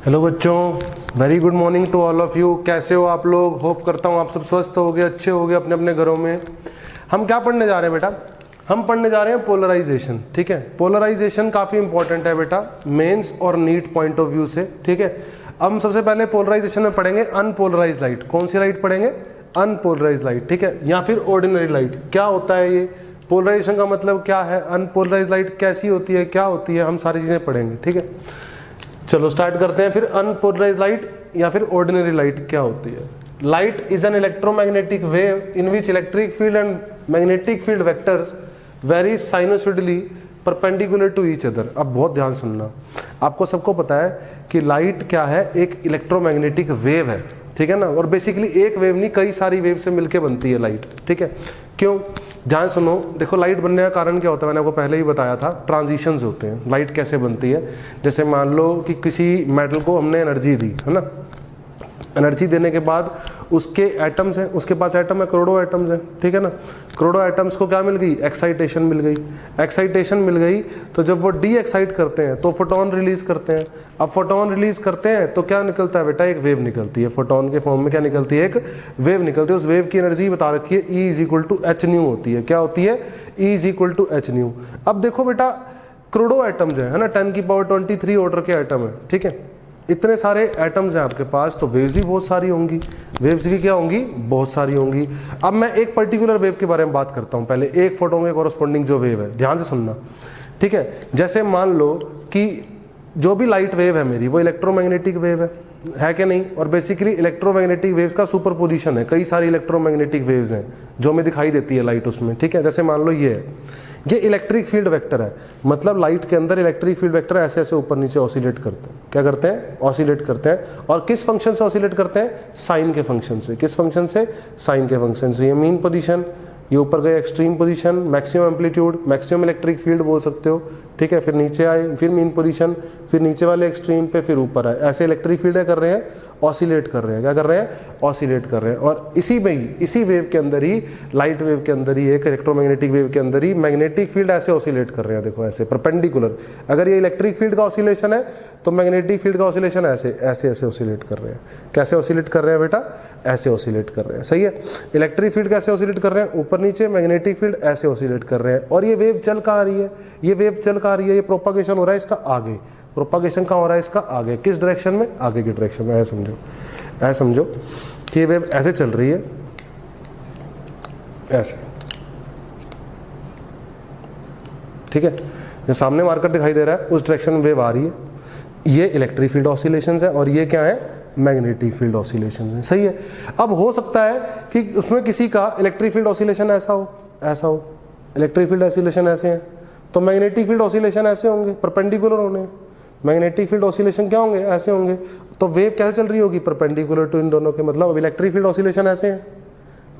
Hello बच्चों, very good morning to all of you. कैसे हो आप लोग? होप करता हूँ आप सब स्वस्थ हो गए, अच्छे हो गए अपने अपने घरों में। हम क्या पढ़ने जा रहे हैं बेटा? हम पढ़ने जा रहे हैं पोलराइजेशन। ठीक है, पोलराइजेशन काफ़ी इंपॉर्टेंट है बेटा मेंस और नीट पॉइंट ऑफ व्यू से। ठीक है, अब हम सबसे पहले पोलराइजेशन में पढ़ेंगे अनपोलराइज लाइट। कौन सी लाइट पढ़ेंगे? Unpolarise light. ठीक है, या फिर ऑर्डिनरी लाइट। क्या होता है ये? पोलराइजेशन का मतलब क्या है? अनपोलराइज लाइट कैसी होती है, क्या होती है, हम सारी चीज़ें पढ़ेंगे। ठीक है, चलो स्टार्ट करते हैं। फिर अनपोलराइज लाइट या फिर ऑर्डिनरी लाइट क्या होती है? Light is an electromagnetic wave in which electric field and magnetic field vectors vary sinusoidally perpendicular to each other. अब बहुत ध्यान सुनना, आपको सबको पता है कि लाइट क्या है? एक इलेक्ट्रोमैग्नेटिक वेव है। ठीक है ना, और बेसिकली एक वेव नहीं, कई सारी वेव से मिलकर बनती है लाइट। ठीक है, क्यों? ध्यान सुनो। देखो, लाइट बनने का कारण क्या होता है? मैंने आपको पहले ही बताया था, ट्रांजिशंस होते हैं। लाइट कैसे बनती है? जैसे मान लो कि किसी मेटल को हमने एनर्जी दी, है ना। एनर्जी देने के बाद उसके एटम्स हैं, उसके पास एटम है, करोड़ों एटम्स हैं। ठीक है ना, करोड़ों एटम्स को क्या मिल गई? एक्साइटेशन मिल गई। एक्साइटेशन मिल गई तो जब वो डी एक्साइट करते हैं तो फोटोन रिलीज करते हैं। अब फोटोन रिलीज करते हैं तो क्या निकलता है बेटा? एक वेव निकलती है। फोटोन के फॉर्म में क्या निकलती है? एक वेव निकलती है। उस वेव की एनर्जी बता रखी है, E is equal to H nu होती है। क्या होती है? E is equal to H nu. अब देखो बेटा, करोड़ों एटम्स है ना, 10⁻23 ऑर्डर के एटम है। ठीक है, इतने सारे एटम्स हैं आपके पास, तो वेव्स भी बहुत सारी होंगी। वेव्स भी क्या होंगी? बहुत सारी होंगी। अब मैं एक पर्टिकुलर वेव के बारे में बात करता हूं। पहले एक फोटोन के कॉरस्पॉन्डिंग जो वेव है, ध्यान से सुनना। ठीक है, जैसे मान लो कि जो भी लाइट वेव है मेरी, वो इलेक्ट्रोमैग्नेटिक वेव है कि नहीं? और बेसिकली इलेक्ट्रोमैग्नेटिक वेव्स का सुपर पोजिशन है। कई सारी इलेक्ट्रोमैग्नेटिक वेव्स हैं जो हमें दिखाई देती है लाइट उसमें। ठीक है, जैसे मान लो ये है, ये इलेक्ट्रिक फील्ड वेक्टर है। मतलब लाइट के अंदर इलेक्ट्रिक फील्ड वेक्टर ऐसे ऐसे ऊपर नीचे ऑसिलेट करते हैं। क्या करते हैं? ऑसिलेट करते हैं। और किस फंक्शन से ऑसिलेट करते हैं? साइन के फंक्शन से। किस फंक्शन से? साइन के फंक्शन से। ये मीन पोजीशन, ये ऊपर गए extreme position, maximum amplitude, maximum electric field बोल सकते हो। ठीक है, फिर नीचे आए, फिर मीन पोजीशन, फिर नीचे वाले एक्सट्रीम पे, फिर ऊपर आए। ऐसे इलेक्ट्रिक फील्ड कर रहे हैं, ऑसिलेट कर रहे हैं। क्या कर रहे हैं? ऑसिलेट कर रहे हैं। और इसी में ही, इसी वेव के अंदर ही, लाइट वेव के अंदर ही, एक इलेक्ट्रोमैग्नेटिक वेव के अंदर ही मैग्नेटिक फील्ड ऐसे ऑसिलेट कर रहे हैं। देखो ऐसे परपेंडिकुलर। अगर ये इलेक्ट्रिक फील्ड का ऑसिलेशन है तो मैग्नेटिक फील्ड का ऑसिलेशन ऐसे ऐसे ऐसे ऑसिलेट कर रहे हैं। कैसे ऑसिलेट कर रहे हैं बेटा? ऐसे ऑसिलेट कर रहे हैं। सही है, इलेक्ट्रिक फील्ड कैसे ऑसिलेट कर रहे हैं? ऊपर नीचे। मैग्नेटिक फील्ड ऐसे ऑसिलेट कर रहे हैं। और ये वेव चल कहाँ रही है? ये वेव चल कहाँ रही है? ये प्रोपागेशन हो रहा है इसका आगे। प्रोपागेशन कहाँ हो रहा है इसका? आगे। किस डायरेक्शन में? आगे की डायरेक्शन में। ऐसे समझो, ऐसे समझो कि ये वेव ऐसे चल रही है, ऐसे। ठीक है, जो सामने मार्कर दिखाई दे रहा है उस डायरेक्शन में वेव आ रही है। ये इलेक्ट्रिक फील्ड ऑसिलेशंस है और ये क्या है? मैग्नेटिक फील्ड ऑसिलेशंस है। सही है। अब हो सकता है कि उसमें किसी का इलेक्ट्रिक फील्ड ऑसिलेशन ऐसा हो, ऐसा हो, इलेक्ट्रिक फील्ड ऑसिलेशन ऐसे है, तो मैग्नेटिक फील्ड ऑसिलेशन ऐसे होंगे, परपेंडिकुलर होने। मैग्नेटिक फील्ड ऑसिलेशन क्या होंगे? ऐसे होंगे। तो वेव कैसे चल रही होगी? परपेंडिकुलर टू इन दोनों के। मतलब अब इलेक्ट्रिक फील्ड ऑसिलेशन ऐसे है,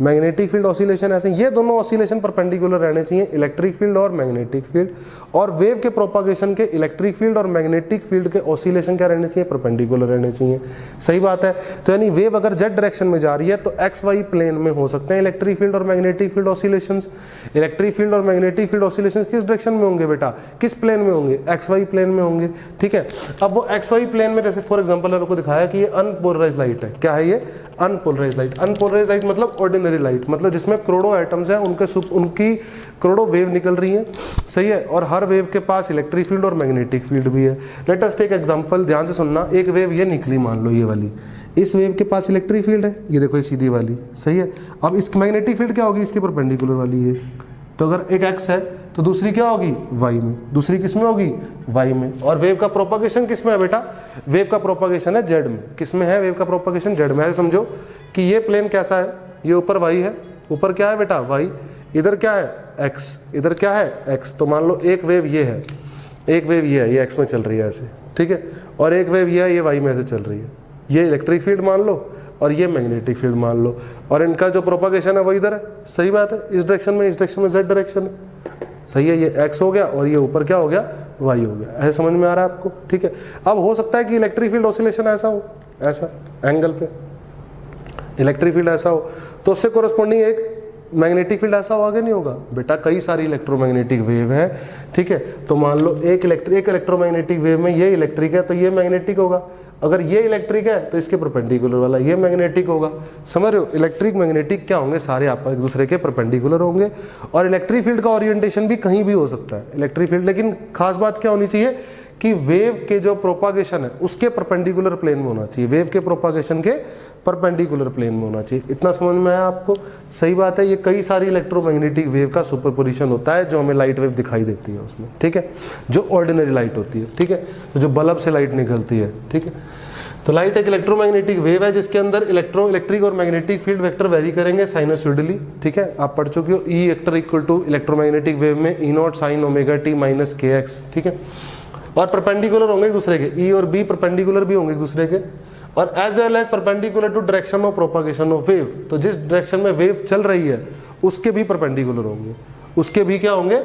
मैग्नेटिक फील्ड ऑसिलेशन ऐसे। ये दोनों ऑसिलेशन परपेंडिकुलर रहने चाहिए, इलेक्ट्रिक फील्ड और मैग्नेटिक फील्ड। और वेव के प्रोपागेशन के इलेक्ट्रिक फील्ड और मैग्नेटिक फील्ड के ऑसिलेशन क्या रहने चाहिए? परपेंडिकुलर रहने चाहिए। सही बात है। तो यानी वेव अगर जेड डायरेक्शन में जा रही है तो एक्स वाई प्लेन में हो सकते हैं इलेक्ट्रिक फील्ड और magnetic field oscillations. Electric field और मैग्नेटिक फील्ड ऑसिलेशंस किस डायरेक्शन में होंगे बेटा? किस प्लेन में होंगे? एक्स वाई प्लेन में होंगे। ठीक है, अब वो एक्स वाई प्लेन में, जैसे फॉर एग्जाम्पल मैंने आपको दिखाया कि ये अनपोलराइज लाइट है। क्या है ये? Unpolarise light. अनपोलराइज लाइट मतलब ऑर्डिनरी लाइट, मतलब जिसमें करोड़ों एटम्स हैं, उनकी करोड़ों वेव निकल रही हैं। सही है, और हर वेव के पास इलेक्ट्रिक फील्ड और मैग्नेटिक फील्ड भी है। लेट अस टेक एग्जांपल, ध्यान से सुनना। एक वेव ये निकली, मान लो ये वाली, इस वेव के पास इलेक्ट्रिक फील्ड है, ये देखो ये सीधी वाली। सही है, अब इस मैग्नेटिक फील्ड क्या होगी? इसके परपेंडिकुलर वाली है। तो अगर एक एक्स है तो दूसरी क्या होगी? वाई में। दूसरी किस में होगी? वाई में। और वेव का प्रोपागेशन किस में है बेटा? वेव का प्रोपागेशन है जेड में। किस में है वेव का प्रोपागेशन? जेड में। ऐसे समझो कि ये प्लेन कैसा है? ये ऊपर वाई है, ऊपर क्या है बेटा? वाई। इधर क्या है? एक्स। इधर क्या है? एक्स। तो मान लो एक वेव ये है, एक वेव ये है, ये एक्स में चल रही है ऐसे। ठीक है, और एक वेव ये है, ये वाई में ऐसे चल रही है। ये इलेक्ट्रिक फील्ड मान लो और ये मैग्नेटिक फील्ड मान लो, और इनका जो प्रोपागेशन है वो इधर है। सही बात है, इस डायरेक्शन में, इस डायरेक्शन में, जेड डायरेक्शन है। सही है, ये एक्स हो गया और ये ऊपर क्या हो गया? वाई हो गया। ऐसे समझ में आ रहा है आपको? ठीक है, अब हो सकता है कि इलेक्ट्रिक फील्ड ऑसिलेशन ऐसा हो, ऐसा एंगल पे इलेक्ट्रिक फील्ड ऐसा हो, तो उससे कोरस्पॉन्डिंग एक मैग्नेटिक फील्ड ऐसा हो, आगे नहीं होगा बेटा? कई सारी इलेक्ट्रोमैग्नेटिक वेव है। ठीक है। तो मान लो एक इलेक्ट्रोमैग्नेटिक वेव में ये इलेक्ट्रिक है तो ये मैग्नेटिक होगा, अगर ये इलेक्ट्रिक है तो इसके परपेंडिकुलर वाला ये मैग्नेटिक होगा। समझ रहे हो, इलेक्ट्रिक मैग्नेटिक क्या होंगे, सारे आपस एक दूसरे के परपेंडिकुलर होंगे। और इलेक्ट्रिक फील्ड का ओरिएंटेशन भी कहीं भी हो सकता है इलेक्ट्रिक फील्ड, लेकिन खास बात क्या होनी चाहिए कि वेव के जो प्रोपागेशन है उसके परपेंडिकुलर प्लेन में होना चाहिए, वेव के प्रोपागेशन के परपेंडिकुलर प्लेन में होना चाहिए। इतना समझ में आया आपको? सही बात है। ये कई सारी इलेक्ट्रोमैग्नेटिक वेव का सुपरपोजिशन होता है जो हमें लाइट वेव दिखाई देती है उसमें, ठीक है, जो ऑर्डिनरी लाइट होती है, ठीक है, तो जो बल्ब से लाइट निकलती है, ठीक है। तो लाइट एक इलेक्ट्रोमैग्नेटिक वेव है जिसके अंदर इलेक्ट्रिक और मैग्नेटिक फील्ड वेक्टर वेरी करेंगे साइनसोइडली, ठीक है, आप पढ़ चुके हो। E vector equal to electromagnetic wave में E naught sine omega t minus k x, ठीक है। और परपेंडिकुलर होंगे एक दूसरे के, ई और बी परपेंडिकुलर भी होंगे एक दूसरे के, और as well as perpendicular to direction of propagation of wave. तो जिस डायरेक्शन में वेव चल रही है उसके भी परपेंडिकुलर होंगे, उसके भी क्या होंगे,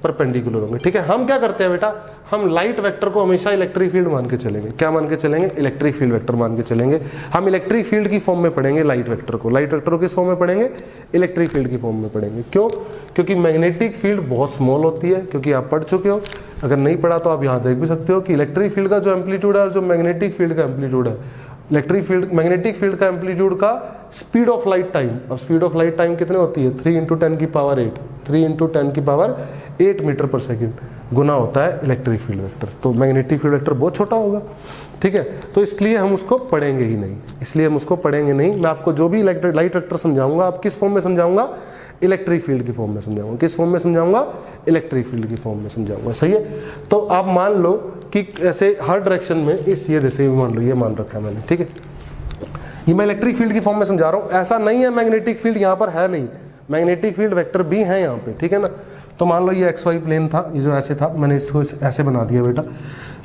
परपेंडिकुलर होंगे, ठीक है। हम क्या करते हैं बेटा, हम लाइट वेक्टर को हमेशा इलेक्ट्रिक फील्ड मान के चलेंगे। क्या मान के चलेंगे? इलेक्ट्रिक फील्ड वेक्टर मान के चलेंगे। हम इलेक्ट्रिक फील्ड की फॉर्म में पढ़ेंगे लाइट वेक्टर को, लाइट वेक्टर को किस फॉर्म में पढ़ेंगे? इलेक्ट्रिक फील्ड की फॉर्म में पढ़ेंगे। क्यों? क्योंकि मैग्नेटिक फील्ड बहुत स्मॉल होती है, क्योंकि आप पढ़ चुके हो, अगर नहीं पढ़ा तो आप यहाँ देख भी सकते हो कि इलेक्ट्रिक फील्ड का जो एम्पलीट्यूड है और जो मैग्नेटिक फील्ड का एम्पलीट्यूड है, मैग्नेटिक फील्ड का एम्पलीट्यूड का स्पीड ऑफ लाइट टाइम, अब स्पीड ऑफ लाइट टाइम कितने होती है? 3 × 10 की पावर 8, 3 × 10 की पावर 8 मीटर पर सेकेंड गुना होता है इलेक्ट्रिक फील्ड वेक्टर। तो मैग्नेटिक फील्ड वेक्टर बहुत छोटा होगा, ठीक है, तो इसलिए हम उसको पढ़ेंगे ही नहीं, इसलिए हम उसको पढ़ेंगे नहीं। मैं आपको जो भी लाइट वेक्टर समझाऊंगा, आप किस फॉर्म में समझाऊंगा? इलेक्ट्रिक फील्ड की फॉर्म में समझाऊंगा। किस फॉर्म में समझाऊंगा? इलेक्ट्रिक फील्ड की फॉर्म में समझाऊंगा, सही है। तो आप मान लो कि ऐसे हर डायरेक्शन में इस ये जैसे मान लो ये मान रखा है मैंने, ठीक है, ये मैं इलेक्ट्रिक फील्ड की फॉर्म में समझा रहा हूँ। ऐसा नहीं है मैग्नेटिक फील्ड यहाँ पर है नहीं, मैग्नेटिक फील्ड वेक्टर भी है यहाँ पे, ठीक है ना। तो मान लो ये एक्स वाई प्लेन था, ये जो ऐसे था, मैंने इसको ऐसे बना दिया बेटा।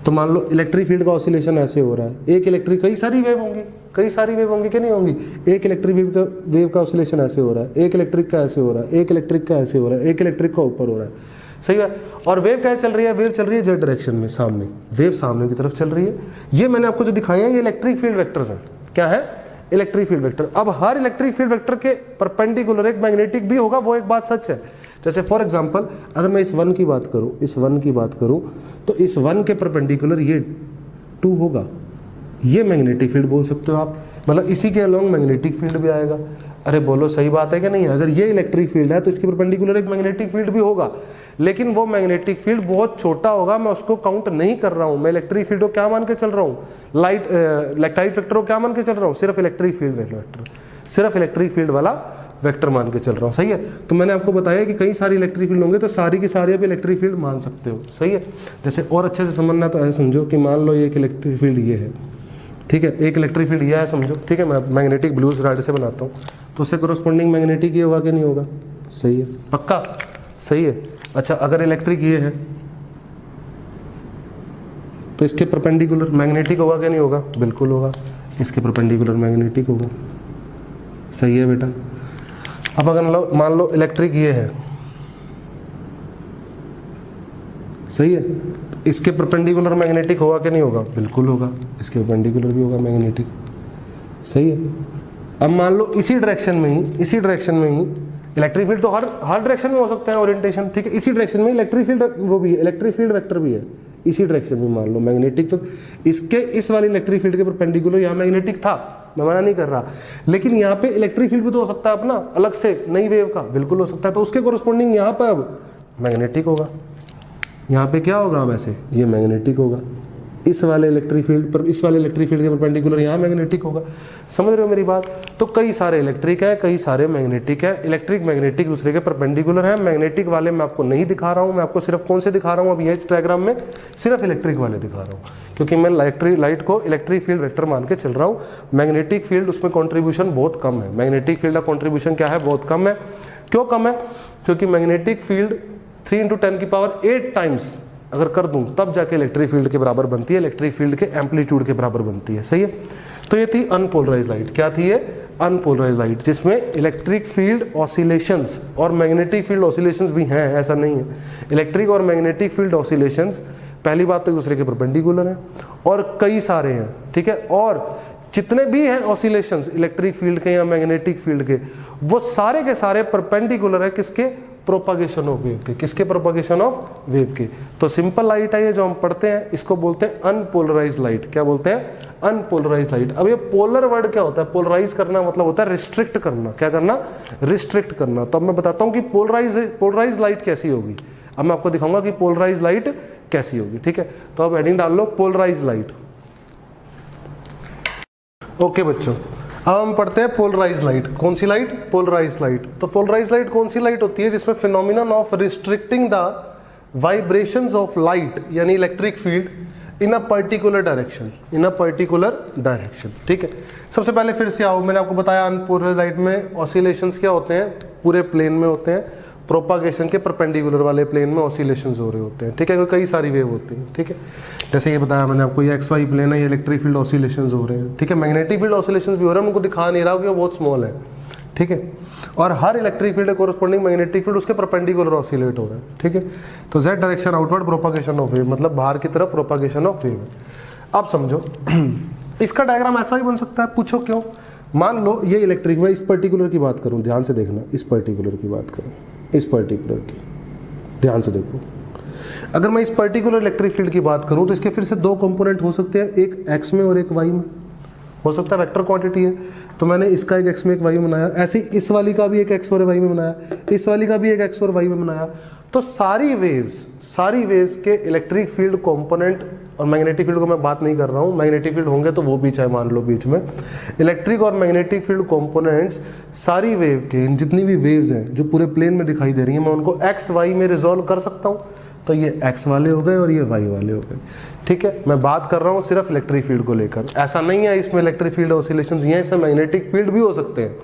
तो मान लो इलेक्ट्रिक फील्ड का ऑसिलेशन ऐसे हो रहा है, एक इलेक्ट्रिक, कई सारी वेव होंगी, कई सारी वेव होंगी कि नहीं होंगी। एक इलेक्ट्रिक वेव का ऑसिलेशन ऐसे हो रहा है, एक इलेक्ट्रिक का ऐसे हो रहा है, एक इलेक्ट्रिक का ऐसे हो रहा है, एक इलेक्ट्रिक का ऊपर हो रहा है, सही है। और वेव क्या चल रही है? वेव चल रही है जेड डायरेक्शन में, सामने, वेव सामने की तरफ चल रही है। ये मैंने आपको जो दिखाया है ये इलेक्ट्रिक फील्ड वेक्टर्स हैं। क्या है? Electric field vector. अब हर इलेक्ट्रिक फील्ड वेक्टर के परपेंडिकुलर एक मैग्नेटिक भी होगा, वो एक बात सच है। जैसे फॉर एग्जांपल अगर मैं इस वन की बात करूं, इस वन की बात करूं, तो इस वन के परपेंडिकुलर ये 2 होगा, ये मैग्नेटिक फील्ड बोल सकते हो आप, मतलब इसी के अलोंग मैग्नेटिक फील्ड भी आएगा। अरे बोलो सही बात है कि नहीं? अगर ये इलेक्ट्रिक फील्ड है तो इसके परपेंडिकुलर एक मैग्नेटिक फील्ड भी होगा, लेकिन वो मैग्नेटिक फील्ड बहुत छोटा होगा, मैं उसको काउंट नहीं कर रहा हूं। मैं इलेक्ट्रिक फील्ड को क्या मान के चल रहा हूँ? लाइट वेक्टर को क्या मान के चल रहा हूँ? सिर्फ इलेक्ट्रिक फील्ड वेक्टर, सिर्फ इलेक्ट्रिक फील्ड वाला वेक्टर मान के चल रहा हूँ, सही है। तो मैंने आपको बताया कि कई सारी इलेक्ट्रिक फील्ड होंगे, तो सारी की सारी आप इलेक्ट्रिक फील्ड मान सकते हो, सही है। जैसे और अच्छे से समझना तो ऐसे समझो कि मान लो ये एक इलेक्ट्रिक फील्ड ये है, ठीक है, एक इलेक्ट्रिक फील्ड ये है समझो, ठीक है। मैं मैग्नेटिक ब्लू रेड से बनाता हूँ, तो उससे कोरस्पॉन्डिंग मैग्नेटिक ये होगा कि नहीं होगा? सही है, पक्का, सही है। अच्छा, अगर इलेक्ट्रिक ये है तो इसके परपेंडिकुलर मैग्नेटिक होगा कि नहीं होगा? बिल्कुल होगा, इसके परपेंडिकुलर मैग्नेटिक होगा, सही है बेटा। अब अगर मान लो इलेक्ट्रिक ये है, सही है, इसके परपेंडिकुलर मैग्नेटिक होगा कि नहीं होगा? बिल्कुल होगा, इसके परपेंडिकुलर भी होगा मैग्नेटिक, सही है। अब मान लो इसी डायरेक्शन में ही इलेक्ट्रिक फील्ड तो हर डायरेक्शन में हो सकता है ओरिएंटेशन, ठीक है, इसी डायरेक्शन में इलेक्ट्रिक फील्ड वो भी है, इलेक्ट्रिक फील्ड वेक्टर भी है इसी डायरेक्शन में। मान लो मैग्नेटिक, तो इसके इस वाली इलेक्ट्रिक फील्ड के परपेंडिकुलर यहाँ मैग्नेटिक था, मैं मना नहीं कर रहा, लेकिन यहाँ पे इलेक्ट्रिक फील्ड भी तो हो सकता है अपना अलग से नई वेव का, बिल्कुल हो सकता है। तो उसके कोरस्पॉन्डिंग यहाँ पे अब मैग्नेटिक होगा, यहाँ पे क्या होगा? वैसे ये मैग्नेटिक होगा, इस वाले इलेक्ट्रिक फील्ड पर, इस वाले इलेक्ट्रिक फील्ड के परपेंडिकुलर यहाँ मैग्नेटिक होगा। समझ रहे हो मेरी बात? तो कई सारे इलेक्ट्रिक है, कई सारे मैग्नेटिक है, इलेक्ट्रिक मैग्नेटिक दूसरे के परपेंडिकुलर है। मैग्नेटिक वाले मैं आपको नहीं दिखा रहा हूँ, मैं आपको सिर्फ कौन से दिखा रहा हूँ अब ये डायग्राम में? सिर्फ इलेक्ट्रिक वाले दिखा रहा हूँ, क्योंकि मैं लाइट को इलेक्ट्रिक फील्ड वेक्टर मान के चल रहा हूँ। मैग्नेटिक फील्ड उसमें कॉन्ट्रीब्यूशन बहुत कम है, मैग्नेटिक फील्ड का कॉन्ट्रीब्यूशन क्या है? बहुत कम है। क्यों कम है? क्योंकि मैग्नेटिक फील्ड 3 × 10 की पावर 8 टाइम्स अगर कर दूं तब जाके इलेक्ट्रिक फील्ड के बराबर बनती है, इलेक्ट्रिक फील्ड के एम्पलीट्यूड के बराबर बनती है, सही है। तो ये थी अनपोलराइज लाइट। क्या थी ये? अनपोलराइज लाइट, जिसमें इलेक्ट्रिक फील्ड ऑसिलेशंस और मैग्नेटिक फील्ड ऑसिलेशंस भी हैं, ऐसा नहीं है। इलेक्ट्रिक और मैग्नेटिक फील्ड ऑसिलेशंस पहली बात तो दूसरे के परपेंडिकुलर हैं और कई सारे हैं, ठीक है। और जितने भी हैं ऑसिलेशंस इलेक्ट्रिक फील्ड के या मैग्नेटिक फील्ड के, वो सारे के सारे परपेंडिकुलर है किसके? प्रोपागेशन ऑफ वेव के। किसके? प्रोपागेशन ऑफ वेव के। तो सिंपल लाइट है ये जो हम पढ़ते हैं, इसको बोलते हैं अनपोलराइज्ड लाइट। क्या बोलते हैं? Unpolarised light. अब ये पोलर वर्ड क्या होता है? पोलराइज करना मतलब होता है रिस्ट्रिक्ट करना। क्या करना? रिस्ट्रिक्ट करना। तो अब मैं बताता हूं कि पोलराइज लाइट कैसी होगी। अब मैं आपको दिखाऊंगा कि पोलराइज लाइट कैसी होगी। ठीक है, तो अब हेडिंग डाल लो पोलराइज लाइट। ओके बच्चों, अब हम पढ़ते हैं पोलराइज लाइट। कौन सी लाइट? Polarise light. तो पोलराइज लाइट कौन सी लाइट होती है? जिसमें phenomenon of restricting the vibrations of light यानी electric field in a particular direction, in a particular direction. ठीक है, सबसे पहले फिर से आओ, मैंने आपको बताया अनपोलराइज लाइट में ऑसिलेशंस क्या होते हैं? पूरे प्लेन में होते हैं। प्रोपागेशन के परपेंडिकुलर वाले प्लेन में ऑसिलेशंस हो रहे होते हैं। ठीक है, कई सारी वेव होती हैं। ठीक है, जैसे ये बताया मैंने आपको, ये एक्स वाई प्लेन है, ये इलेक्ट्रिक फील्ड ऑसिलेशंस हो रहे हैं। ठीक है, मैग्नेटिक फील्ड ऑसिलेशंस भी हो रहे हैं, उनको दिखा नहीं रहा हूं कि वो बहुत स्मॉल है। ठीक है, और हर electric field corresponding magnetic field उसके परपेंडिकुलर ऑसिलेट हो रहा है। ठीक है, तो Z direction outward propagation of wave, मतलब बाहर की तरफ प्रोपागेशन ऑफ वेव। अब समझो इसका डायग्राम ऐसा ही बन सकता है। पूछो क्यों? मान लो ये इलेक्ट्रिक, मैं इस पर्टिकुलर की बात करूं, ध्यान से देखना, इस पर्टिकुलर की बात करूं, इस पर्टिकुलर की ध्यान से देखो। अगर मैं इस पर्टिकुलर इलेक्ट्रिक फील्ड की बात करूं तो इसके फिर से दो कंपोनेंट हो सकते हैं, एक एक्स में और एक वाई में। हो सकता है वेक्टर क्वांटिटी है, तो मैंने इसका एक एक्स में एक वाई में बनाया, ऐसे इस वाली का भी एक एक्स और वाई में बनाया, इस वाली का भी एक एक्स और वाई में बनाया। तो सारी वेव्स के इलेक्ट्रिक फील्ड कंपोनेंट, और मैग्नेटिक फील्ड को मैं बात नहीं कर रहा हूँ, मैग्नेटिक फील्ड होंगे तो वो भी चाहे मान लो बीच में, इलेक्ट्रिक और मैग्नेटिक फील्ड कंपोनेंट्स सारी वेव के, जितनी भी वेव्स हैं जो पूरे प्लेन में दिखाई दे रही हैं, मैं उनको एक्स वाई में रिजॉल्व कर सकता हूँ। तो ये एक्स वाले हो गए और ये वाई वाले हो गए। ठीक है, मैं बात कर रहा हूँ सिर्फ इलेक्ट्रिक फील्ड को लेकर। ऐसा नहीं है इसमें इलेक्ट्रिक फील्ड ऑसिलेशंस ये हैं, इसमें मैग्नेटिक फील्ड भी हो सकते हैं,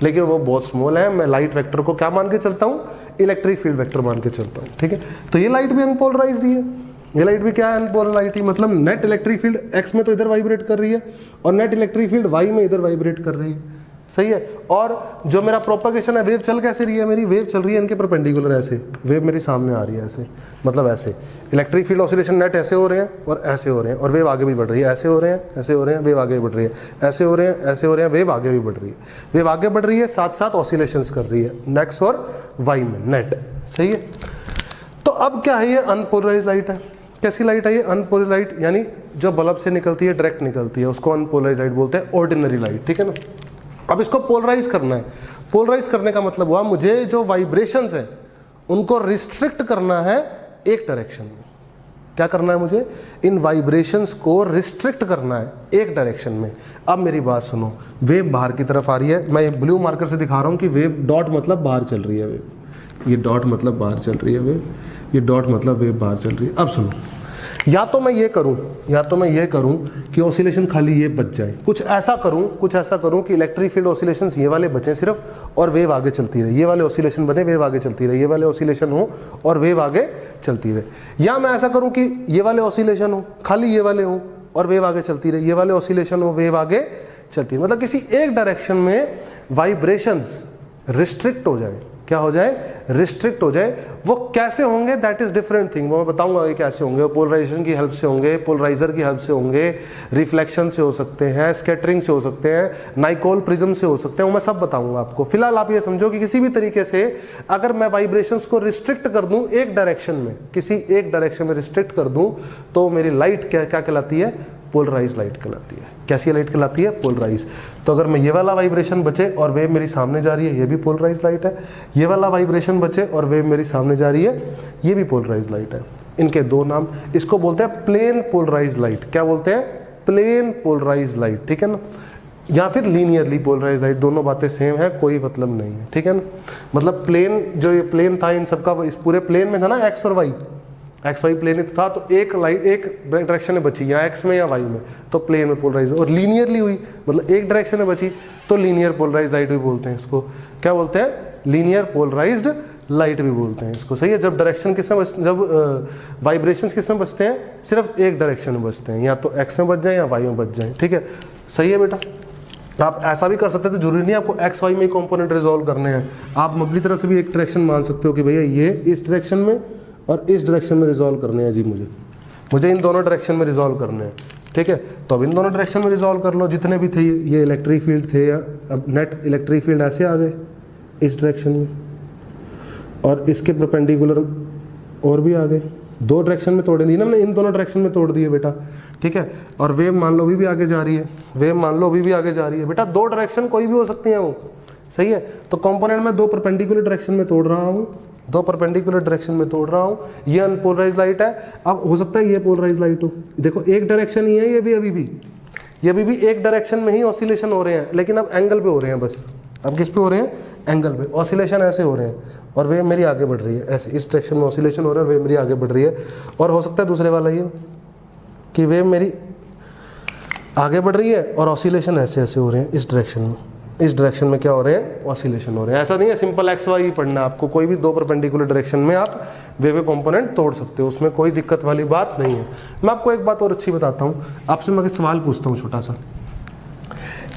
लेकिन वो बहुत स्मॉल है। मैं लाइट वेक्टर को क्या मान के चलता हूँ? इलेक्ट्रिक फील्ड वेक्टर मान के चलता हूँ। ठीक है, तो ये लाइट भी अनपोलराइज्ड ही है, ये लाइट भी क्या है? अनपोलराइज्ड ही। मतलब नेट इलेक्ट्रिक फील्ड एक्स में तो इधर वाइब्रेट कर रही है और नेट इलेक्ट्रिक फील्ड वाई में इधर वाइब्रेट कर रही है। सही है, और जो मेरा प्रोपागेशन है, वेव चल कैसे रही है? मेरी वेव चल रही है इनके परपेंडिकुलर, ऐसे वेव मेरी सामने आ रही है, ऐसे मतलब ऐसे। इलेक्ट्रिक फील्ड ऑसिलेशन नेट ऐसे हो रहे हैं और ऐसे हो रहे हैं, और वेव आगे भी बढ़ रही है, ऐसे हो रहे हैं, ऐसे हो रहे हैं, वेव आगे भी बढ़ रही है, ऐसे हो रहे हैं, ऐसे हो रहे हैं, वेव आगे भी बढ़ रही है। वेव आगे बढ़ रही है, साथ साथ ऑसिलेशंस कर रही है नेक्स और वाई में, नेट। सही है, तो अब क्या है? ये अनपोलराइज्ड लाइट है। कैसी लाइट है ये? अनपोलराइज्ड लाइट, यानी जो बल्ब से निकलती है डायरेक्ट निकलती है, उसको अनपोलराइज्ड लाइट बोलते हैं, ऑर्डिनरी लाइट। ठीक है ना। अब इसको पोलराइज करना है। पोलराइज करने का मतलब हुआ मुझे जो वाइब्रेशंस हैं उनको रिस्ट्रिक्ट करना है एक डायरेक्शन में। क्या करना है मुझे? इन वाइब्रेशंस को रिस्ट्रिक्ट करना है एक डायरेक्शन में। अब मेरी बात सुनो, वेव बाहर की तरफ आ रही है, मैं ब्लू मार्कर से दिखा रहा हूँ कि वेव डॉट मतलब बाहर चल रही है वेव, ये डॉट मतलब बाहर चल रही है वेव, ये डॉट मतलब वेव बाहर चल रही है। अब सुनो, या तो मैं ये करूं कि ऑसिलेशन खाली ये बच जाए, कुछ ऐसा करूं कि इलेक्ट्रिक फील्ड ऑसिलेशंस ये वाले बचे सिर्फ और वेव आगे चलती रहे, ये वाले ऑसिलेशन बने, वेव आगे चलती रहे, ये वाले ऑसिलेशन हो और वेव आगे चलती रहे। या मैं ऐसा करूं कि ये वाले ऑसिलेशन हो, खाली ये वाले हो और वेव आगे चलती रहे, ये वाले ऑसिलेशन हो, वेव आगे चलती रहे। मतलब किसी एक डायरेक्शन में वाइब्रेशंस रिस्ट्रिक्ट हो जाए। क्या हो जाए? रिस्ट्रिक्ट हो जाए। वो कैसे होंगे? दैट इज डिफरेंट थिंग, वो मैं बताऊंगा ये कैसे होंगे। पोलराइजेशन की हेल्प से होंगे, पोलराइजर की हेल्प से होंगे, रिफ्लेक्शन से हो सकते हैं, स्कैटरिंग से हो सकते हैं, नाइकोल प्रिज्म से हो सकते हैं, वो मैं सब बताऊंगा आपको। फिलहाल आप ये समझो कि किसी भी तरीके से अगर मैं वाइब्रेशंस को रिस्ट्रिक्ट कर दूं एक डायरेक्शन में, किसी एक डायरेक्शन में रिस्ट्रिक्ट कर दूं, तो मेरी लाइट क्या कहलाती है? पोलराइज लाइट कहलाती है। कैसी लाइट कहलाती है? पोलराइज। तो अगर मैं ये वाला वाइब्रेशन बचे और वेव मेरी सामने जा रही है, ये भी पोलराइज लाइट है। ये वाला वाइब्रेशन बचे और वेव मेरी सामने जा रही है, ये भी पोलराइज लाइट है। इनके दो नाम, इसको बोलते हैं प्लेन पोलराइज लाइट। क्या बोलते हैं? Plane polarise light. ठीक है ना, या फिर लीनियरली पोलराइज लाइट, दोनों बातें सेम है, कोई मतलब नहीं है। ठीक है ना, मतलब प्लेन, जो ये प्लेन था इन सबका, इस पूरे प्लेन में था ना एक्स और वाई, एक्स वाई प्लेन था, तो एक लाइट एक डायरेक्शन में बची, या एक्स में या वाई में, तो प्लेन में पोलराइज। और लीनियरली हुई, मतलब एक डायरेक्शन में बची, तो लीनियर पोलराइज लाइट भी बोलते हैं इसको। क्या बोलते हैं? लीनियर पोलराइज्ड लाइट भी बोलते हैं इसको। सही है, जब डायरेक्शन किसमें, जब वाइब्रेशंस किसमें बचते हैं? सिर्फ एक डायरेक्शन में बचते हैं, या तो एक्स में बच जाए या वाई में बच जाए। ठीक है, सही है बेटा। आप ऐसा भी कर सकते हैं, तो जरूरी नहीं आपको एक्स वाई में कंपोनेंट रिजॉल्व करने हैं। आप अपनी तरह से भी एक डायरेक्शन मान सकते हो कि भैया ये इस डायरेक्शन में और इस डायरेक्शन में रिजॉल्व करने हैं जी, मुझे इन दोनों डायरेक्शन में रिजॉल्व करने हैं। ठीक है, तो अब इन दोनों डायरेक्शन में रिजॉल्व कर लो, जितने भी थे ये इलेक्ट्रिक फील्ड थे, या अब नेट इलेक्ट्रिक फील्ड ऐसे आ गए इस डायरेक्शन में, और इसके परपेंडिकुलर और भी आगे, दो डायरेक्शन में तोड़े दी ना हमने, इन दोनों डायरेक्शन में तोड़ दिए बेटा, ठीक है। और वेव मान लो अभी भी आगे जा रही है, वेव मान लो अभी भी आगे जा रही है बेटा, दो डायरेक्शन कोई भी हो सकती है वो, सही है। तो कंपोनेंट में दो परपेंडिकुलर डायरेक्शन में तोड़ रहा हूँ, दो परपेंडिकुलर डायरेक्शन में तोड़ रहा हूँ। ये अनपोलराइज लाइट है। अब हो सकता है ये पोलराइज लाइट हो, देखो एक डायरेक्शन ही है ये भी, अभी भी एक डायरेक्शन में ही ऑसिलेशन हो रहे हैं, लेकिन अब एंगल पे हो रहे हैं बस। अब किस पे हो रहे हैं? एंगल पे। ऑसिलेशन ऐसे हो रहे हैं और वेव मेरी आगे बढ़ रही है, ऐसे इस डायरेक्शन में ऑसिलेशन हो रहा है, वेव मेरी आगे बढ़ रही है। और हो सकता है दूसरे वाला ये कि वेव मेरी आगे बढ़ रही है और ऑसिलेशन ऐसे ऐसे हो रहे हैं इस डायरेक्शन में, इस डायरेक्शन में क्या हो रहे हैं? ऑसिलेशन हो रहे हैं। ऐसा नहीं है सिंपल एक्स वाई ही पढ़ना है आपको, कोई भी दो परपेंडिकुलर डायरेक्शन में आप वेव कंपोनेंट तोड़ सकते हो, उसमें कोई दिक्कत वाली बात नहीं है। मैं आपको एक बात और अच्छी बताता हूँ, आपसे मैं एक सवाल पूछता हूँ छोटा सा,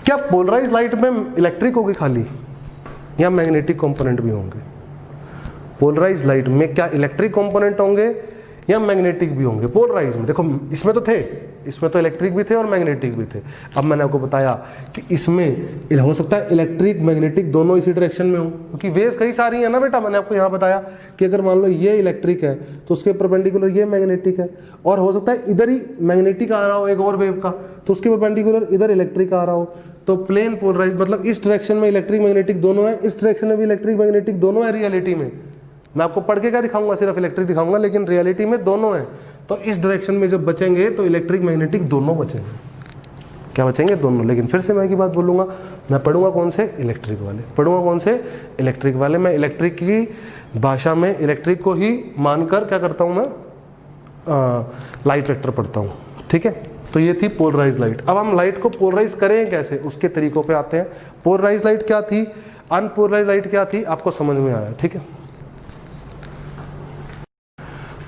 क्या पोलराइज लाइट में इलेक्ट्रिक होगी खाली या मैग्नेटिक कंपोनेंट भी होंगे? पोलराइज लाइट में क्या इलेक्ट्रिक कंपोनेंट होंगे या मैग्नेटिक भी होंगे? पोलराइज में देखो, इसमें तो थे, इसमें तो इलेक्ट्रिक भी थे और मैग्नेटिक भी थे। अब मैंने आपको बताया कि इसमें हो सकता है इलेक्ट्रिक मैग्नेटिक दोनों इसी डायरेक्शन में हो, क्योंकि वेव्स कई सारी है ना बेटा। मैंने आपको यहाँ बताया कि अगर मान लो ये इलेक्ट्रिक है तो उसके परपेंडिकुलर ये मैग्नेटिक है, और हो सकता है इधर ही मैग्नेटिक आ रहा हो एक और वेव का, तो उसके परपेंडिकुलर इधर इलेक्ट्रिक आ रहा हो। तो प्लेन पोलराइज मतलब इस डायरेक्शन में इलेक्ट्रिक मैग्नेटिक दोनों है, इस डायरेक्शन में भी इलेक्ट्रिक मैग्नेटिक दोनों है। रियलिटी में मैं आपको पढ़ के क्या दिखाऊंगा, सिर्फ इलेक्ट्रिक दिखाऊंगा, लेकिन रियलिटी में दोनों है। तो इस डायरेक्शन में जब बचेंगे तो इलेक्ट्रिक मैग्नेटिक दोनों बचेंगे। क्या बचेंगे? दोनों। लेकिन फिर से मैं एक ही बात बोलूंगा, मैं पढ़ूंगा कौन से? इलेक्ट्रिक वाले। पढ़ूंगा कौन से? इलेक्ट्रिक वाले। मैं इलेक्ट्रिक की भाषा में इलेक्ट्रिक को ही मानकर क्या करता हूं, मैं लाइट वेक्टर पढ़ता हूं, ठीक है। तो ये थी पोलराइज लाइट। अब हम लाइट को पोलराइज करें कैसे, उसके तरीकों पे आते हैं। पोलराइज लाइट क्या थी, अनपोलराइज लाइट क्या थी, आपको समझ में आया, ठीक है।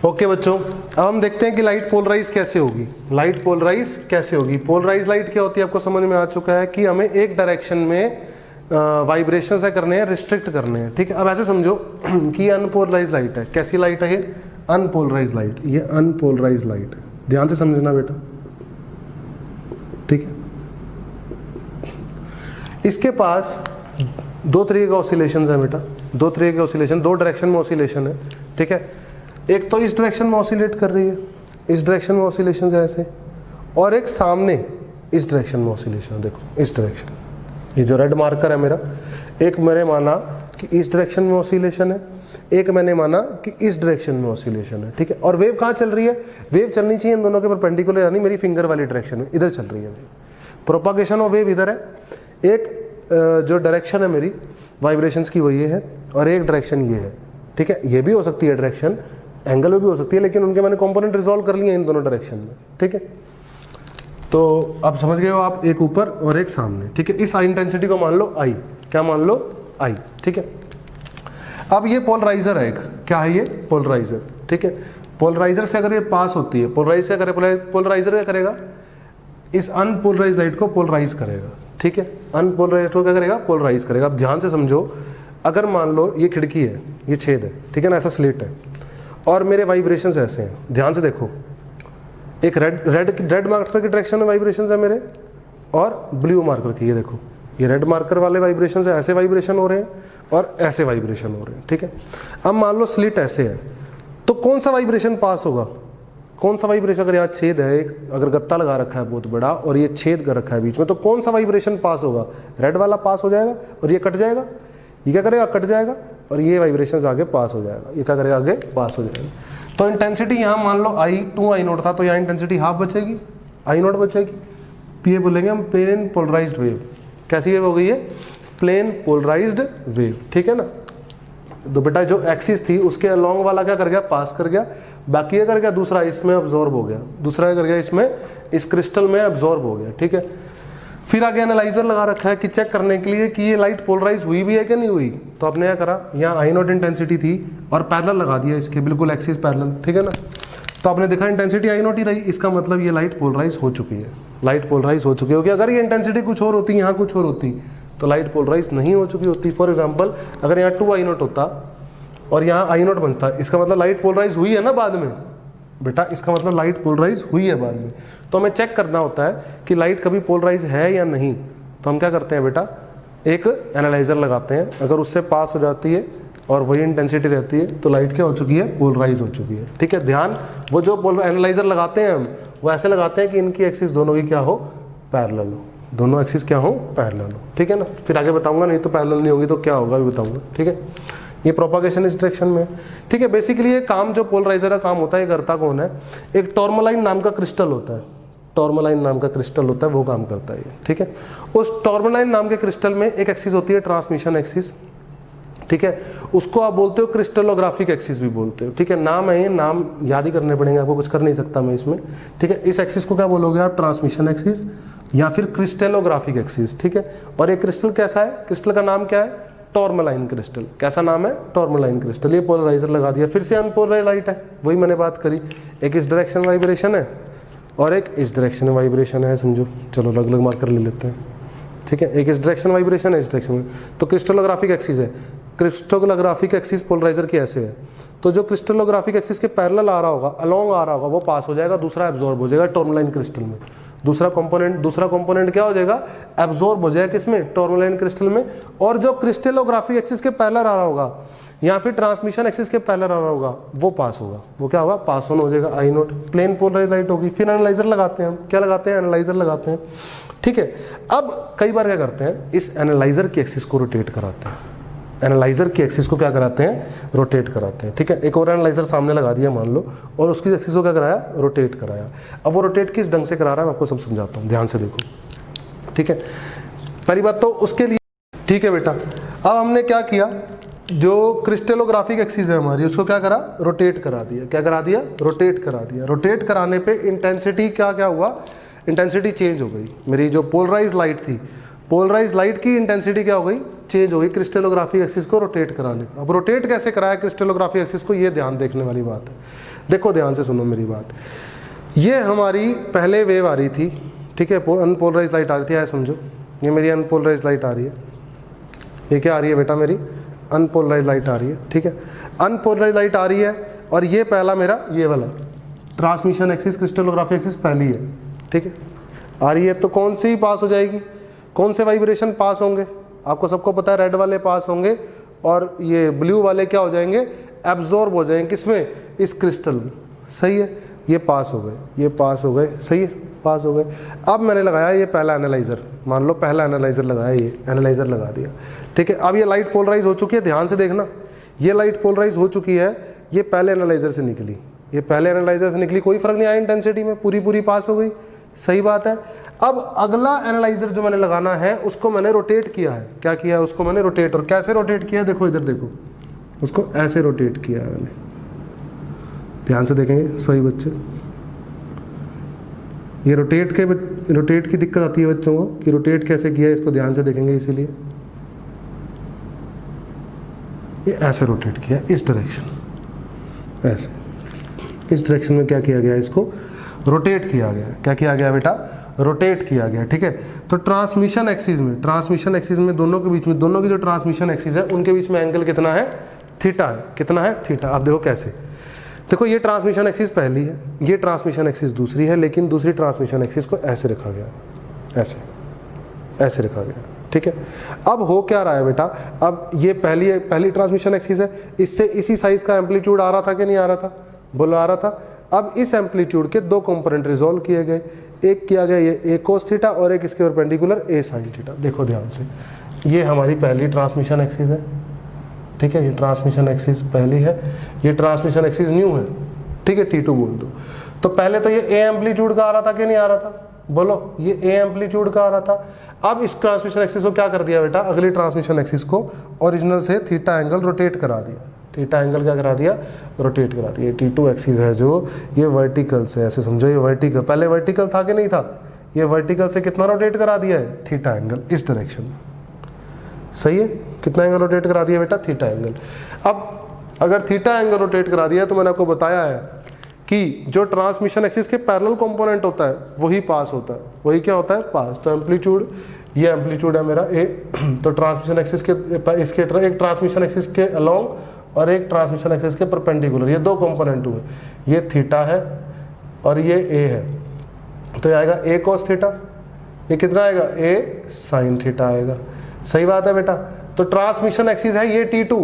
ओके बच्चों, अब हम देखते हैं कि लाइट पोलराइज कैसे होगी। लाइट पोलराइज कैसे होगी? पोलराइज लाइट क्या होती है आपको समझ में आ चुका है कि हमें एक डायरेक्शन में वाइब्रेशन से करने हैं, रिस्ट्रिक्ट करने हैं, ठीक है। अब ऐसे समझो कि ये अनपोलराइज लाइट है। कैसी लाइट है ये? Unpolarise light. ये अनपोलराइज लाइट है, ध्यान से समझना बेटा, ठीक है। इसके पास दो तरीके का ऑसिलेशन है बेटा, दो तरीके के ऑसिलेशन, दो डायरेक्शन में ऑसिलेशन है, ठीक है। एक तो इस डायरेक्शन में ऑसिलेट कर रही है, इस डायरेक्शन में ऑसिलेशन है ऐसे, और एक सामने इस डायरेक्शन में ऑसिलेशन है, देखो इस डायरेक्शन। ये जो रेड मार्कर है मेरा, एक मैंने माना कि इस डायरेक्शन में ऑसिलेशन है, एक मैंने माना कि इस डायरेक्शन में ऑसिलेशन है, ठीक है। और वेव कहाँ चल रही है? वेव चलनी चाहिए इन दोनों के परपेंडिकुलर, यानी मेरी फिंगर वाली डायरेक्शन में, इधर चल रही है। प्रोपागेशन ऑफ वेव इधर है, एक जो डायरेक्शन है मेरी वाइब्रेशंस की वो ये है, और एक डायरेक्शन ये है, ठीक है। ये भी हो सकती है डायरेक्शन, एंगल में भी हो सकती है, लेकिन उनके मैंने कंपोनेंट रिजॉल्व कर लिए इन दोनों डायरेक्शन में, ठीक है। तो अब समझ गए हो आप, एक ऊपर और एक सामने, ठीक है। इस आई इंटेंसिटी को मान लो आई, क्या मान लो? आई, ठीक है। अब ये पोलराइजर है एक, क्या है ये? पोलराइजर, ठीक है। पोलराइजर से अगर ये पास होती है, पोलराइजर क्या करे? पोलराइजर क्या करेगा? इस अनपोलराइज लाइट को पोलराइज करेगा, ठीक है। अनपोलराइज को क्या करेगा? पोलराइज करेगा। अब ध्यान से समझो, अगर मान लो ये खिड़की है, ये छेद है, ठीक है ना, ऐसा स्लिट है, और मेरे वाइब्रेशंस ऐसे हैं, ध्यान से देखो, एक रेड मार्कर की डायरेक्शन में वाइब्रेशंस है मेरे, और ब्लू मार्कर की, ये देखो, ये रेड मार्कर वाले वाइब्रेशंस है, ऐसे वाइब्रेशन हो रहे हैं और ऐसे वाइब्रेशन हो रहे हैं, ठीक है। अब मान लो स्लिट ऐसे है, तो कौन सा वाइब्रेशन पास होगा? कौन सा वाइब्रेशन? अगर यहाँ छेद है, एक अगर गत्ता लगा रखा है बहुत बड़ा और ये छेद कर रखा है बीच में, तो कौन सा वाइब्रेशन पास होगा? रेड वाला पास हो जाएगा और ये कट जाएगा। ये क्या करेगा? कट जाएगा, और ये वाइब्रेशंस आगे पास हो जाएगा। ये क्या करेगा? आगे पास हो जाएगा। तो इंटेंसिटी यहाँ मान लो आई 2 आई नोट था, तो यहाँ इंटेंसिटी हाफ बचेगी, आई नोट बचेगी। ये बोलेंगे हम प्लेन पोलराइज्ड वेव। कैसी वेव हो गई है? प्लेन पोलराइज्ड वेव, ठीक है ना। तो बेटा जो एक्सिस थी उसके अलोंग वाला क्या कर गया? पास कर गया। बाकी ये कर गया दूसरा, इसमें अब्जॉर्ब हो गया, दूसरा कर गया इसमें, इस क्रिस्टल में अब्जॉर्ब हो गया, ठीक है। फिर आगे एनालाइजर लगा रखा है कि चेक करने के लिए कि ये लाइट पोलराइज हुई भी है कि नहीं हुई। तो आपने क्या करा, यहाँ आई नोट इंटेंसिटी थी और पैरेलल लगा दिया इसके, बिल्कुल एक्सिस पैरेलल, ठीक है ना। तो आपने देखा इंटेंसिटी आई नोट ही रही, इसका मतलब ये लाइट पोलराइज हो चुकी है, लाइट पोलराइज हो चुकी होगी। अगर ये इंटेंसिटी कुछ और होती, यहाँ कुछ और होती, तो लाइट पोलराइज नहीं हो चुकी होती। फॉर एग्जाम्पल, अगर यहाँ 2 आई नोट होता और यहाँ आई नोट बनता, इसका मतलब लाइट पोलराइज हुई है ना बाद में बेटा, इसका मतलब लाइट पोलराइज हुई है बाद में। तो हमें चेक करना होता है कि लाइट कभी पोलराइज है या नहीं। तो हम क्या करते हैं बेटा, एक एनालाइजर लगाते हैं, अगर उससे पास हो जाती है और वही इंटेंसिटी रहती है, तो लाइट क्या हो चुकी है, पोलराइज हो चुकी है। ठीक है, ध्यान, वो जो एनालाइजर लगाते हैं हम, वो ऐसे लगाते हैं कि इनकी एक्सिस दोनों की क्या हो, पैरेलल हो, दोनों एक्सिस क्या हो, पैरेलल हो। ठीक है ना, फिर आगे बताऊंगा, नहीं तो पैरेलल नहीं होगी तो क्या होगा भी बताऊंगा। ठीक है, ये प्रोपागेशन इस डायरेक्शन में। ठीक है, बेसिकली ये काम जो पोलराइजर का काम होता है, ये करता कौन है, एक टॉर्मलाइन नाम का क्रिस्टल होता है, टॉर्मलाइन नाम का क्रिस्टल होता है, वो काम करता है ये। ठीक है, उस टॉर्मलाइन नाम के क्रिस्टल में एक एक्सिस होती है ट्रांसमिशन एक्सिस। ठीक है, उसको आप बोलते हो क्रिस्टलोग्राफिक एक्सिस भी बोलते हो। ठीक है, नाम है ये, नाम याद ही करने पड़ेंगे आपको, कुछ कर नहीं सकता मैं इसमें। ठीक है, इस एक्सिस को क्या बोलोगे आप, ट्रांसमिशन एक्सिस या फिर क्रिस्टलोग्राफिक एक्सिस। ठीक है, और ये क्रिस्टल कैसा है, क्रिस्टल का नाम क्या है, टॉर्मलाइन क्रिस्टल। कैसा नाम है, टॉर्मलाइन क्रिस्टल। ये पोलराइजर लगा दिया, फिर से अनपोलराइज लाइट है, वही मैंने बात करी, एक इस डायरेक्शन वाइब्रेशन है और एक इस डायरेक्शन वाइब्रेशन है, समझो। चलो अलग अलग मार्कर ले लेते हैं। ठीक है, एक इस डायरेक्शन वाइब्रेशन है, इस डायरेक्शन में, तो क्रिस्टलोग्राफिक एक्सिस है। क्रिस्टलोग्राफिक एक्सिस पोलराइजर की ऐसे है, तो जो क्रिस्टलोग्राफिक एक्सिस के पैरेलल आ रहा होगा, अलोंग आ रहा होगा, वो पास हो जाएगा, दूसरा एब्जॉर्ब हो जाएगा टॉर्मलाइन क्रिस्टल में। दूसरा कंपोनेंट क्या हो जाएगा, एब्जॉर्ब हो जाएगा किसमें, टॉर्मलाइन क्रिस्टल में। और जो क्रिस्टलोग्राफिक एक्सिस के पैरेलल आ रहा होगा या फिर ट्रांसमिशन एक्सिस के पैरेलल आ रहा होगा, वो पास होगा, वो क्या होगा, पास ऑन हो जाएगा, आई नोट, प्लेन पोलराइज लाइट होगी। फिर एनालाइजर लगाते हैं हम, क्या लगाते हैं, एनालाइजर लगाते हैं। ठीक है, अब कई बार क्या करते हैं, इस एनालाइजर की एक्सिस को रोटेट कराते हैं, एनालाइजर की एक्सिस को क्या कराते हैं, रोटेट कराते हैं। ठीक है, एक और एनालाइजर सामने लगा दिया मान लो, और उसकी एक्सिस को क्या कराया, रोटेट कराया। अब वो रोटेट किस ढंग से करा रहा है, मैं आपको सब समझाता हूँ, ध्यान से देखो। ठीक है, पहली बात तो उसके लिए, ठीक है बेटा, अब हमने क्या किया, जो क्रिस्टलोग्राफिक एक्सिस है हमारी, उसको क्या करा, रोटेट करा दिया। क्या करा दिया, रोटेट करा दिया। रोटेट कराने पे इंटेंसिटी क्या क्या हुआ, इंटेंसिटी चेंज हो गई। मेरी जो पोलराइज लाइट थी, पोलराइज लाइट की इंटेंसिटी क्या हो गई, चेंज हो गई क्रिस्टलोग्राफिक एक्सिस को रोटेट कराने पे। अब रोटेट कैसे कराया क्रिस्टलोग्राफिक एक्सिस को, ये ध्यान देखने वाली बात है। देखो ध्यान से सुनो मेरी बात, ये हमारी पहले वेव आ रही थी। ठीक है, अनपोलराइज लाइट आ रही थी, आया समझो, ये मेरी अनपोलराइज लाइट आ रही है। ये क्या आ रही है बेटा, मेरी अनपोलराइज लाइट आ रही है। ठीक है, अनपोलराइज लाइट आ रही है, और ये पहला मेरा ये वाला ट्रांसमिशन एक्सिस, क्रिस्टलोग्राफिक एक्सिस पहली है। ठीक है, आ रही है, तो कौन सी पास हो जाएगी, कौन से वाइब्रेशन पास होंगे, आपको सबको पता है, रेड वाले पास होंगे और ये ब्लू वाले क्या हो जाएंगे, एब्जॉर्ब हो जाएंगे किसमें, इस क्रिस्टल में। सही है, ये पास हो गए, ये पास हो गए, सही है, पास हो गए। अब मैंने लगाया ये पहला एनालाइजर, मान लो पहला एनालाइजर लगाया, ये एनालाइजर लगा दिया। ठीक है, अब ये लाइट पोलराइज हो चुकी है, ध्यान से देखना, ये लाइट पोलराइज हो चुकी है, ये पहले एनालाइजर से निकली, ये पहले एनालाइजर से निकली, कोई फर्क नहीं आया इंटेंसिटी में, पूरी पास हो गई। सही बात है। अब अगला एनालाइजर जो मैंने लगाना है, उसको मैंने रोटेट किया है। क्या किया है, उसको मैंने रोटेट, और कैसे रोटेट किया है, देखो इधर देखो, उसको ऐसे रोटेट किया है मैंने, ध्यान से देखेंगे सही बच्चे। ये रोटेट की दिक्कत आती है बच्चों को कि रोटेट कैसे किया है, इसको ध्यान से देखेंगे। इसीलिए ये ऐसे रोटेट किया, इस डायरेक्शन, ऐसे इस डायरेक्शन में क्या किया गया, इसको रोटेट किया गया। क्या किया गया बेटा, रोटेट किया गया। ठीक है, तो ट्रांसमिशन एक्सिस में दोनों के बीच में, दोनों की जो ट्रांसमिशन एक्सिस है उनके बीच में एंगल कितना है, थीटा है। कितना है, थीटा। आप देखो कैसे, देखो ये ट्रांसमिशन एक्सिस पहली है, ये ट्रांसमिशन एक्सिस दूसरी है, लेकिन दूसरी ट्रांसमिशन एक्सिस को ऐसे रखा गया, ऐसे रखा गया। ठीक है, अब हो क्या रहा है बेटा, अब ये पहली ट्रांसमिशन एक्सिस है, इससे इसी साइज का एम्पलीट्यूड आ रहा था कि नहीं आ रहा था, बोलो आ रहा था। अब इस एम्पलीट्यूड के दो कंपोनेंट रिजोल्व किए गए, एक किया गया ये ए कोस थीटा और एक इसके परपेंडिकुलर ए साइन थीटा। देखो ध्यान से, ये हमारी पहली ट्रांसमिशन एक्सिस है। ठीक है, ये ट्रांसमिशन एक्सिस पहली है, ये ट्रांसमिशन एक्सिस न्यू है। ठीक है, T2 बोल दो। तो पहले तो ये ए एम्पलीट्यूड का आ रहा था कि नहीं आ रहा था, बोलो, ये ए एम्पलीट्यूड का आ रहा था। अब इस ट्रांसमिशन एक्सिस को क्या कर दिया बेटा, अगली ट्रांसमिशन एक्सिस को ओरिजिनल से थीटा एंगल रोटेट करा दिया। थीटा एंगल क्या करा दिया, रोटेट करा दिया। T2 एक्सिस है जो, ये वर्टिकल से, ऐसे समझो, ये वर्टिकल, पहले वर्टिकल था कि नहीं था, ये वर्टिकल से कितना रोटेट करा दिया है, थीटा एंगल, इस डायरेक्शन में। सही है, कितना एंगल रोटेट करा दिया बेटा, थीटा एंगल। अब अगर थीटा एंगल रोटेट करा दिया तो मैंने आपको बताया है कि जो ट्रांसमिशन एक्सिस के पैरेलल कंपोनेंट होता है वही पास होता है, वही क्या होता है, पास। तो एम्पलीट्यूड, ये एम्पलीट्यूड है मेरा ए, तो ट्रांसमिशन एक्सिस के, इसके एक ट्रांसमिशन एक्सिस के अलोंग और एक ट्रांसमिशन एक्सिस के परपेंडिकुलर, ये दो कंपोनेंट हुए, ये थीटा है और ये ए है, तो ये आएगा ए कोस थीटा, ये कितना आएगा, ए साइन थीटा आएगा। सही बात है बेटा। तो ट्रांसमिशन एक्सिस है ये T2,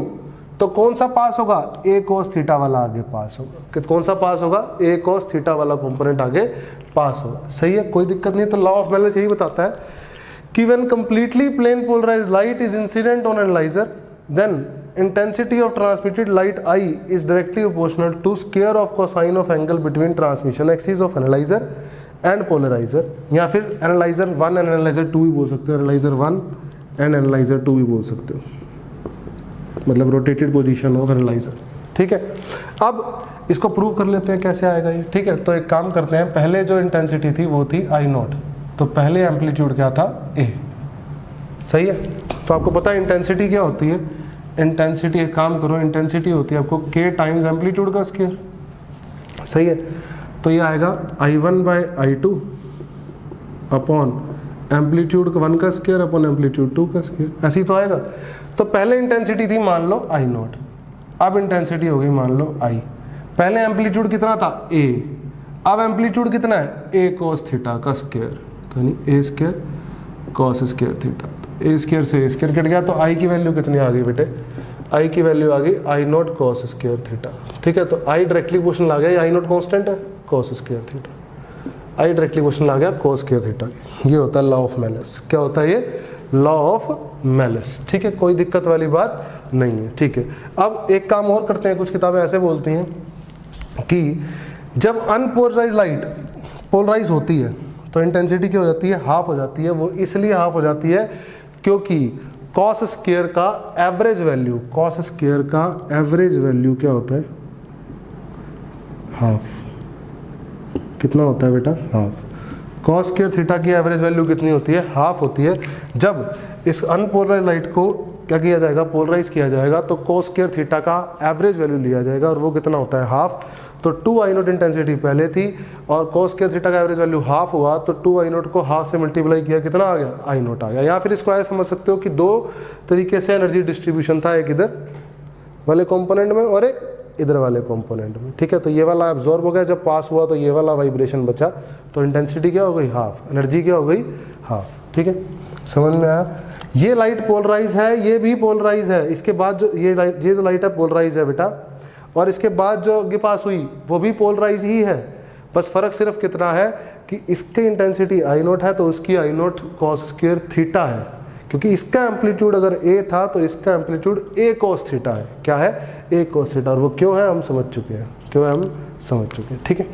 तो कौन सा पास होगा, ए कोस थीटा वाला आगे पास होगा। कि कौन सा पास होगा, ए कोस थीटा वाला कंपोनेंट आगे पास होगा। सही है, कोई दिक्कत नहीं। तो लॉ ऑफ मेलस यही बताता है कि when completely plane polarised light is incident on analyser then intensity of transmitted light I is directly proportional to square of cosine of angle between transmission axis of analyzer and polarizer, या फिर analyzer 1 and analyzer 2 भी बोल सकते हो, analyzer 1 and analyzer 2 भी बोल सकते हो, मतलब रोटेटेड पोजीशन ऑफ एनालाइजर। ठीक है, अब इसको प्रूव कर लेते हैं कैसे आएगा ये। ठीक है, तो एक काम करते हैं, पहले जो इंटेंसिटी थी वो थी I नॉट, तो पहले एम्पलीट्यूड क्या था, A। सही है, तो आपको पता है इंटेंसिटी क्या होती है, इंटेंसिटी, एक काम करो, इंटेंसिटी होती है आपको k टाइम्स एम्पलीट्यूड का स्क्वायर। सही है, तो ये आएगा I1 bye I2 upon amplitude 1 का स्क्वायर अपॉन एम्पलीट्यूड 2 का स्क्वायर, ऐसे ही तो आएगा। तो पहले इंटेंसिटी थी मान लो I नॉट, अब इंटेंसिटी हो गई मान लो I। पहले एम्पलीट्यूड कितना था, A, अब एम्पलीट्यूड कितना है, A cos थीटा का स्क्वायर, तो यानी A square cos square theta. A square से ए स्क्वायर कट गया, तो आई की वैल्यू कितनी आ गई बेटे, आई की वैल्यू आ गई I naught cos square theta. ठीक है, तो आई डायरेक्टली क्वेश्चन आ गया, आई नॉट कांस्टेंट है, cos square theta, I directly question आ गया कॉस स्क्वायर थीटा। ये होता है लॉ ऑफ मेलस। क्या होता है ये, लॉ ऑफ मेलस। ठीक है, कोई दिक्कत वाली बात नहीं है। ठीक है, अब एक काम और करते हैं, कुछ किताबें ऐसे बोलती हैं कि जब अनपोलराइज लाइट पोलराइज होती है तो इंटेंसिटी क्या हो जाती है, हाफ हो जाती है। वो इसलिए हाफ हो जाती है क्योंकि कॉस स्क्वायर का एवरेज वैल्यू, कॉस स्क्वायर का एवरेज वैल्यू क्या होता है, हाफ। कितना होता है बेटा, हाफ। कॉस स्क्वायर थीटा की एवरेज वैल्यू कितनी होती है, हाफ होती है। जब इस अनपोलराइज लाइट को क्या किया जाएगा, पोलराइज किया जाएगा, तो कॉस स्क्वायर थीटा का एवरेज वैल्यू लिया जाएगा और वो कितना होता है, हाफ। तो 2 आई नोट इंटेंसिटी पहले थी और कॉस स्क्वायर थीटा का एवरेज वैल्यू हाफ हुआ, तो 2 आई नोट को हाफ से मल्टीप्लाई किया, कितना आ गया, आई नोट आ गया। या फिर इसको ऐसे समझ सकते हो कि दो तरीके से एनर्जी डिस्ट्रीब्यूशन था, एक इधर वाले कंपोनेंट में और एक इधर वाले कंपोनेंट में। ठीक है, तो ये वाला एब्जॉर्ब हो गया, जब पास हुआ तो ये वाला वाइब्रेशन बचा, तो इंटेंसिटी क्या हो गई, हाफ, एनर्जी क्या हो गई, हाफ। ठीक है, समझ में आया। ये लाइट पोलराइज है, ये भी पोलराइज है, इसके बाद जो ये जो लाइट है पोलराइज है बेटा, और इसके बाद जो आगे पास हुई वो भी पोलराइज ही है। बस फर्क सिर्फ कितना है कि इसकी इंटेंसिटी आई नोट है तो उसकी आई नोट कॉस स्क्वायर थीटा है, क्योंकि इसका एम्पलीट्यूड अगर ए था तो इसका एम्पलीट्यूड ए कॉस थीटा है। क्या है, ए कॉस थीटा। और वो क्यों है हम समझ चुके हैं, क्यों है हम समझ चुके हैं। ठीक है।